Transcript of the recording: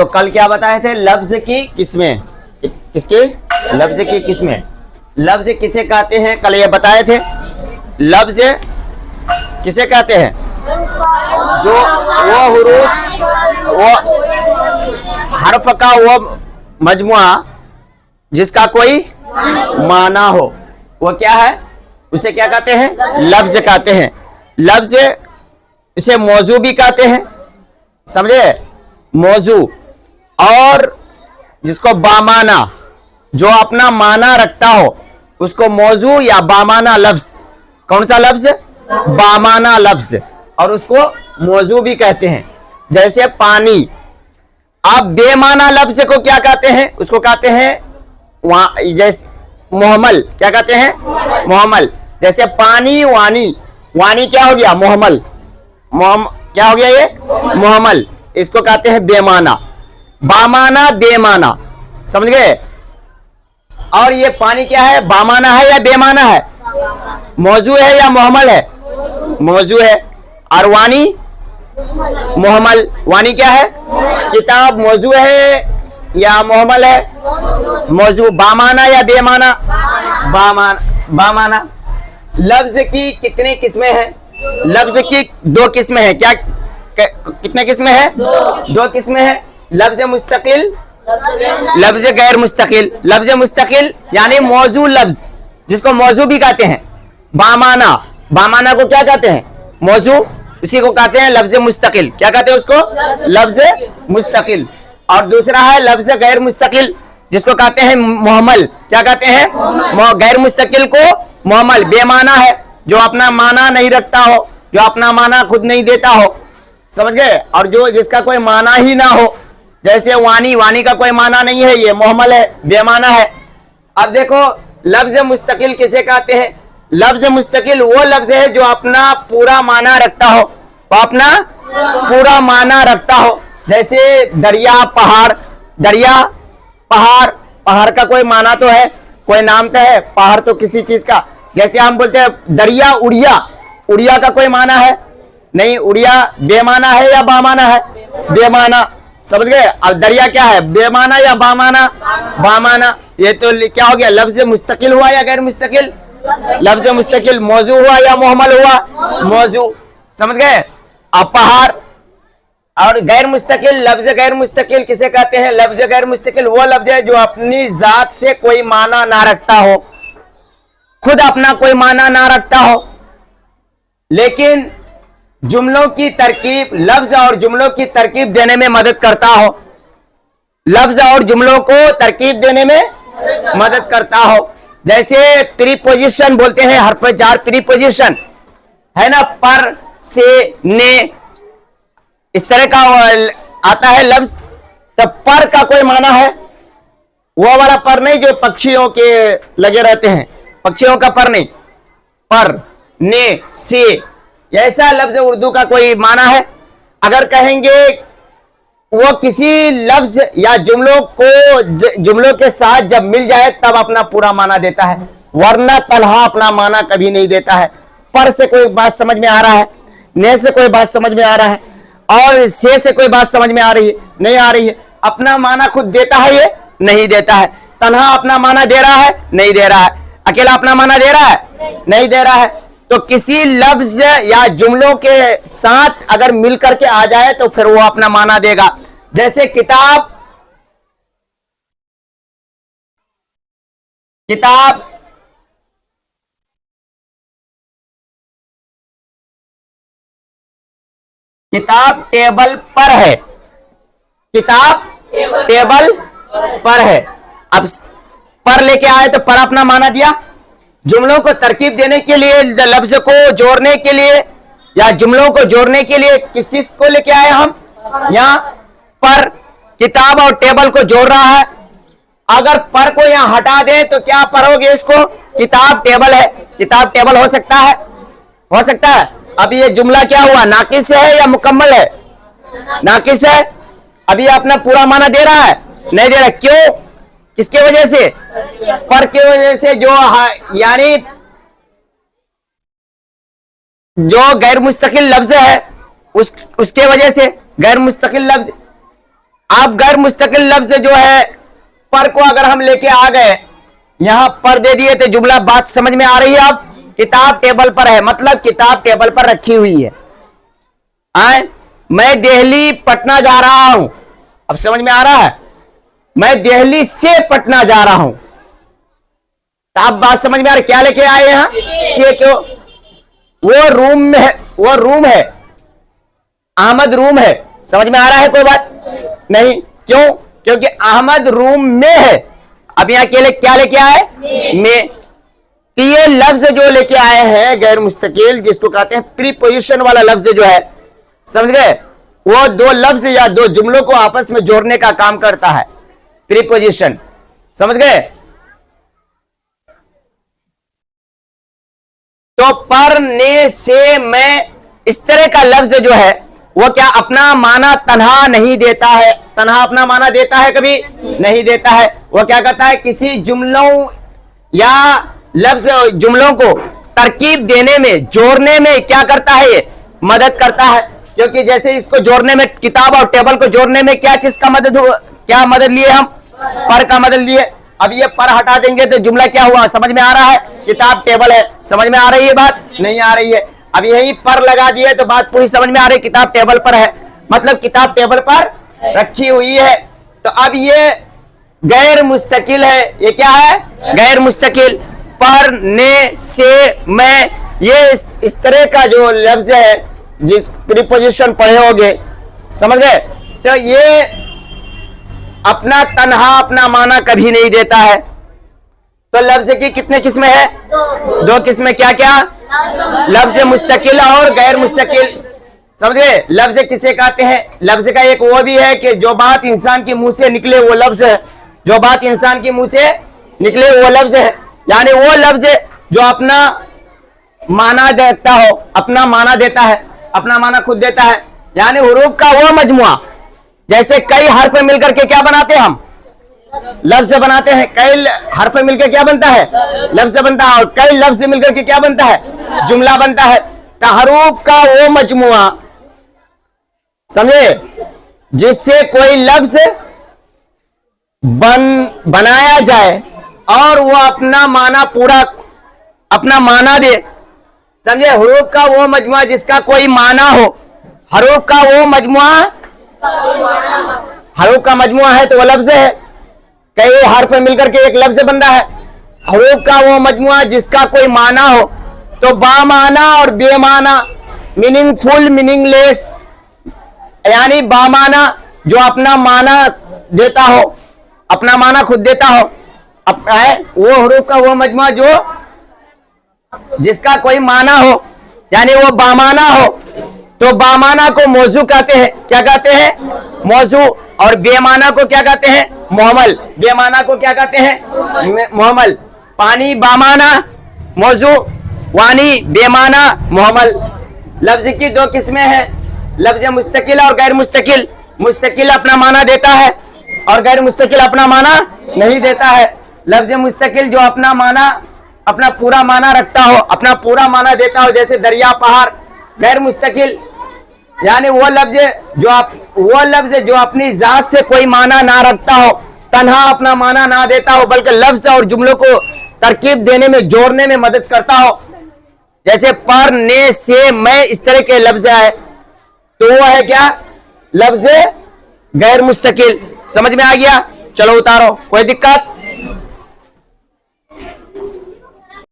तो कल क्या बताए थे? लफ्ज की किस्में। किसकी? लफ्ज की किस्में। लफ्ज किसे कहते हैं? कल ये बताए थे। लफ्ज किसे कहते हैं? जो वो हुरूफ, वो हर्फ का वो मजमुआ जिसका कोई माना हो, वो क्या है? उसे क्या कहते हैं? लफ्ज कहते हैं। लफ्ज इसे मौजू भी कहते हैं, समझे? मौजू। और जिसको बामाना, जो अपना माना रखता हो, उसको मौजू या बामाना लफ्ज। कौन सा लफ्ज? बामाना लफ्ज। और उसको मौजू भी कहते हैं। जैसे पानी, आप बेमाना लफ्ज को क्या कहते हैं? उसको कहते हैं वहां, जैसे मोहमल। क्या कहते हैं? मोहमल। जैसे पानी, वानी। वानी क्या हो गया? मोहमल। क्या हो गया ये? मोहमल। इसको कहते हैं बेमाना। बामाना, बेमाना, समझ गए? और ये पानी क्या है? बामाना है या बेमाना है? मौजू है या मोहमल है? मौजू है। और वानी? मोहमल। वानी क्या है? किताब मौजू है या मोहमल है? मौजू। बामाना या बेमाना? बामाना। लफ्ज की कितनी किस्में हैं? लफ्ज की दो किस्में हैं। क्या? कितने किस्में हैं? दो किस्में हैं। लफ्ज मुस्तकिल, लफ्ज गैर मुस्तकिल। लफ्ज मुस्तकिल यानी मौजू लफ्ज, जिसको मौजू भी कहते हैं। बामाना, बामाना को क्या कहते हैं? मौजू। इसी को कहते हैं लफ्ज मुस्तकिल। क्या कहते हैं उसको? लफ्ज मुस्तकिल। और दूसरा है लफ्ज गैर मुस्तकिल, जिसको कहते हैं मोहमल। क्या कहते हैं? गैर मुस्तकिल को मोहमल। बेमाना है, जो अपना माना नहीं रखता हो, जो अपना माना खुद नहीं देता हो, समझ गए? और जो जिसका कोई माना ही ना हो, जैसे वानी। वानी का कोई माना नहीं है, ये मोहमल है, बेमाना है। अब देखो, लफ्ज मुस्तकिल किसे कहते हैं? लफ्ज मुस्तकिल वो लफ्ज है जो अपना पूरा माना रखता हो, वो अपना पूरा माना रखता हो। जैसे दरिया, पहाड़। दरिया, पहाड़। पहाड़ का कोई माना तो है, कोई नाम तो है। पहाड़ तो किसी चीज का, जैसे हम बोलते हैं दरिया उड़िया। उड़िया का कोई माना है? नहीं। उड़िया बेमाना है या बामाना है? बेमाना, समझ गए? अब दरिया क्या है? बेमाना या बामाना? बामाना। ये तो क्या हो गया? लफ्ज मुस्तकिल हुआ या गैर मुस्तकिल? लफ्ज मुस्तकिल। मौजू हुआ या मोहमल हुआ? मौजू, समझ गए? अब पहाड़। और गैर मुस्तकिल, लफ्ज गैर मुस्तकिल किसे कहते हैं? लफ्ज गैर मुस्तकिल वो लफ्ज है जो अपनी जात से कोई माना ना रखता हो, खुद अपना कोई माना ना रखता हो, लेकिन जुमलों की तरकीब, लफ्ज और जुमलों की तरकीब देने में मदद करता हो। लफ्ज और जुमलों को तरकीब देने में मदद करता हो। जैसे प्रीपोजिशन बोलते हैं, हर्फ जार प्रीपोजिशन है ना, पर, से, ने, इस तरह का आता है लफ्ज। तो पर का कोई माना है? वो वाला पर नहीं जो पक्षियों के लगे रहते हैं, पक्षियों का पर नहीं। पर, ने, से, ऐसा लफ्ज उर्दू का कोई माना है? अगर कहेंगे वो किसी लफ्ज या जुमलों के साथ जब मिल जाए तब अपना पूरा माना देता है, वरना तन्हा अपना माना कभी नहीं देता है। पर से कोई बात समझ में आ रहा है, ने से कोई बात समझ में आ रहा है, और से कोई बात समझ में आ रही है? नहीं आ रही है। अपना माना खुद देता है? ये नहीं देता है। तन्हा अपना माना दे रहा है? नहीं दे रहा है। अकेला अपना माना दे रहा है? नहीं दे रहा है। तो किसी लफ्ज या जुमलों के साथ अगर मिल करके आ जाए तो फिर वो अपना माना देगा। जैसे किताब, किताब, किताब टेबल पर है। किताब टेबल पर है। अब पर लेके आए तो पर अपना माना दिया। जुमलों को तरकीब देने के लिए, लफ्ज को जोड़ने के लिए या जुमलों को जोड़ने के लिए किस चीज को लेके आए हम? यहाँ पर किताब और टेबल को जोड़ रहा है। अगर पर को यहाँ हटा दे तो क्या पढ़ोगे इसको? किताब टेबल है। किताब टेबल हो सकता है? हो सकता है। अब ये जुमला क्या हुआ? नाकिस है या मुकम्मल है? नाकिस है। अभी अपना पूरा माना दे रहा है? नहीं दे रहा। क्यों? किसके वजह से? पर की वजह से। जो यानी जो गैर मुस्तकिल लफ्ज है उसके वजह से, गैर मुस्तकिल लफ्ज। आप गैर मुस्तकिल लफ्ज जो है पर को अगर हम लेके आ गए, यहां पर दे दिए तो जुमला, बात समझ में आ रही है? अब किताब टेबल पर है, मतलब किताब टेबल पर रखी हुई है। मैं दिल्ली पटना जा रहा हूं, अब समझ में आ रहा है? मैं दिल्ली से पटना जा रहा हूं, तो आप बात समझ में आ रही? क्या लेके आए यहां से? क्यों? वो रूम में है, वो रूम है, अहमद रूम है। समझ में आ रहा है? कोई बात नहीं। क्यों? क्योंकि अहमद रूम में है। अब यहां के लिए क्या लेके आए? में। तो ये लफ्ज जो लेके आए हैं गैर मुस्तकिल, जिसको कहते हैं प्रीपोजिशन वाला लफ्ज जो है, समझ गए? वो दो लफ्ज या दो जुमलों को आपस में जोड़ने का काम करता है, प्रीपोजिशन। समझ गए? तो पर, ने, से, मैं, इस तरह का लफ्ज जो है वो क्या अपना माना तन्हा नहीं देता है? तन्हा अपना माना देता है? कभी नहीं देता है। वो क्या कहता है? किसी जुमलों या लफ्ज जुमलों को तरकीब देने में, जोड़ने में क्या करता है? ये मदद करता है। क्योंकि जैसे इसको जोड़ने में, किताब और टेबल को जोड़ने में क्या चीज का मदद क्या मदद लिए हम? पर का मदद लिए। अब ये पर हटा देंगे तो जुमला क्या हुआ? समझ में आ रहा है? किताब टेबल है। समझ में आ रही है बात? नहीं आ रही है। अब यही पर लगा दिए तो बात पूरी समझ में आ रही। किताब टेबल पर है, मतलब किताब टेबल पर रखी हुई है। तो अब ये गैर मुस्तकिल है। ये क्या है? गैर मुस्तकिल। पर, ने, से, मैं, ये इस तरह का जो लफ्ज है, जिस प्रीपोजिशन पढ़े होंगे, समझ गए? तो ये अपना तन्हा, अपना माना कभी नहीं देता है। तो लफ्ज की कितने किस्में हैं? दो किस्में। क्या क्या? लफ्ज मुस्तकिल और गैर मुस्तकिल। समझे? लफ्ज किसे कहते हैं? लफ्ज का एक वो भी है कि जो बात इंसान के मुंह से निकले वो लफ्ज है। जो बात इंसान के मुंह से निकले वो लफ्ज है, यानी वो लफ्ज जो अपना माना देता हो, अपना माना देता है, अपना माना खुद देता है। यानी हुरूफ का वो मजमुआ, जैसे कई हर्फ मिलकर के क्या बनाते हैं हम? लफ्ज बनाते हैं। कई हर्फ मिलकर क्या बनता है? लफ्ज बनता है। और कई लफ्ज मिलकर के क्या बनता है? जुमला बनता है। तो हरूफ का वो मजमुआ, समझे, जिससे कोई लफ्ज बनाया जाए और वो अपना माना पूरा, अपना माना दे। समझे? हरूफ का वो मजमुआ जिसका कोई माना हो। हरूफ का वो मजमुआ, हरूफ का मजमुआ है तो वो लफ्ज है। कई हर्फ मिलकर के एक लफ्ज बन रहा है। हरूफ का वो मजमुआ जिसका कोई माना हो। तो बामाना और बेमाना, मीनिंगफुल, मीनिंगलेस, यानी बामाना जो अपना माना देता हो, अपना माना खुद देता हो, वो हरूफ का वो मजमुआ जो जिसका कोई माना हो, यानी वो बामाना हो। तो बामाना को मौजू कहते हैं। क्या कहते हैं? मौजू। और बेमाना को क्या कहते हैं? मोहमल। बेमाना को क्या कहते हैं? मोहमल। पानी बामाना मौजू, वानी बेमाना मोहमल। लफ्ज की दो किस्में हैं, लफ्ज मुस्तकिल और गैर मुस्तकिल। मुस्तकिल अपना माना देता है और गैर मुस्तकिल अपना माना नहीं देता है। लफ्ज मुस्तकिल जो अपना माना, अपना पूरा माना रखता हो, अपना पूरा माना देता हो, जैसे दरिया, पहाड़। गैर मुस्तकिल यानी वो लफ्ज जो अपनी जात से कोई माना ना रखता हो, तन्हा अपना माना ना देता हो, बल्कि लफ्ज और जुमलों को तरकीब देने में, जोड़ने में मदद करता हो। जैसे पर, ने, से, मैं, इस तरह के लफ्ज है, तो वो है क्या? लफ्ज गैर मुस्तकिल। समझ में आ गया? चलो उतारो, कोई दिक्कत?